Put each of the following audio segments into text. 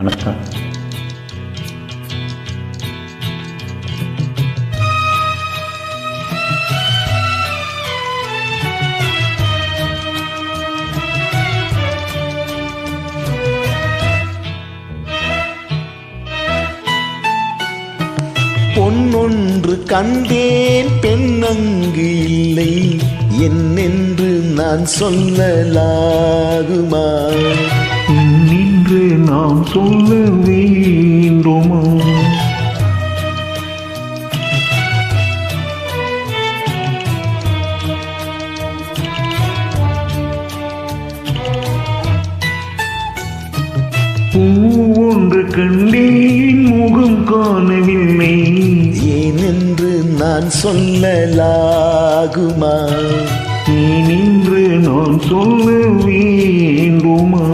வணக்கம். பொன்னொன்று கண்டேன் பெண்ணங்கு இல்லை என்னென்று நான் சொல்லலாகுமா? நின்று நாம் சொல்ல வேண்டுமா? பூவொன்று கண்டேன் முகம் காணவில்லை ஏனென்று நான் சொல்லலாகுமா? ஏனென்று நான் சொல்ல வேண்டுமா?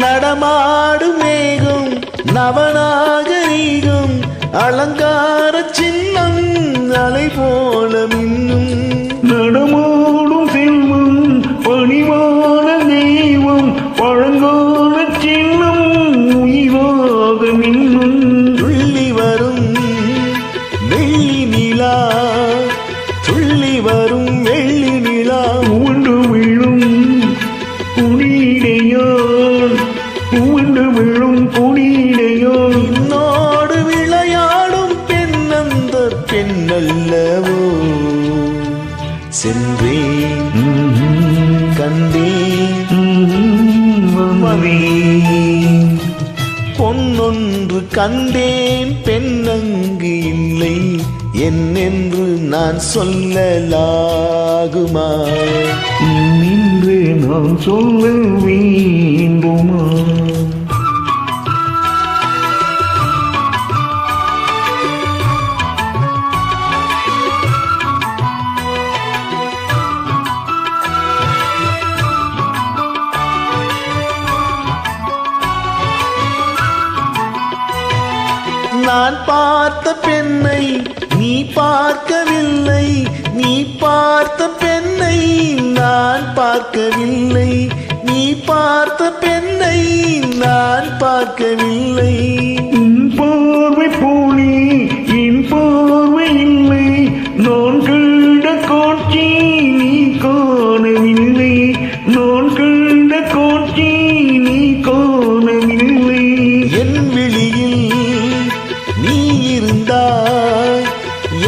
நடமாடும் மேகம் நவநாகரீகம் அலங்கார சின்னம் அலை போல மின்னும். நடமாடும் செல்வம் பணிவான தெய்வம் பழங்கால சின்னம் உயிராக மின்னும். துள்ளி வரும் வெள்ளி நிலா துள்ளி வரும் வெள்ளி நிலா உண்டு விழும் குடியிடையால் உண்டு விழும் குடியிடையால் என்னோடு விளையாடும் பெண்ணந்த பெண்ணல்லவோ? சென்றேன் கண்டேன் வந்தேன். பொன்னொன்று கண்டேன் பெண்ணங்கு இல்லை என்னென்று நான் சொல்லலாகுமா? நின்று நான் சொல்ல வேண்டுமா? நான் பார்த்த பெண்ணை நீ பார்க்கவில்லை, நீ பார்த்த பெண்ணை நான் பார்க்கவில்லை, நீ பார்த்த பெண்ணை நான் பார்க்கவில்லை. உன் பார்வை போலே என் பார்வை இல்லை, நான் கண்ட காட்சி நீ காணவில்லை, நான் கண்ட காட்சி நீ காணவில்லை. என் விழியில் நீ இருந்தாய்,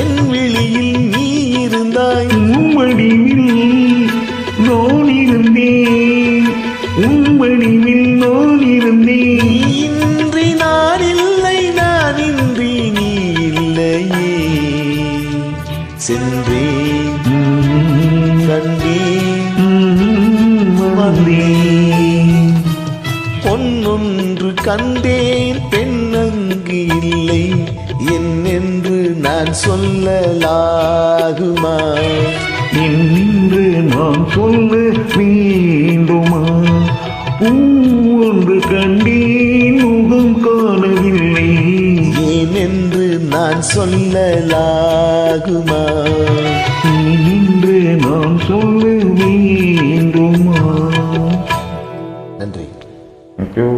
என் விழியில் நீ இருந்தாய். உம்மடிவில் நான் இருந்தேன், உம்மடிவில் நான் இருந்தேன். இன்றி நான் இல்லை, நான் இன்றி நீ இல்லையே. சென்றேன் கண்டேன் வந்தேன். பொன்னொன்று கண்டேன் பெண்ணங்கு இல்லை என்னென்று நான் சொல்லலாகுமா? என்று நான் சொல்ல வேண்டுமா? பூவொன்று கண்டேன் முகம் காணவில்லை ஏனென்று நான் சொல்லலாகுமா? என்று நான் சொல்ல வேண்டுமா? நன்றி. Thank you.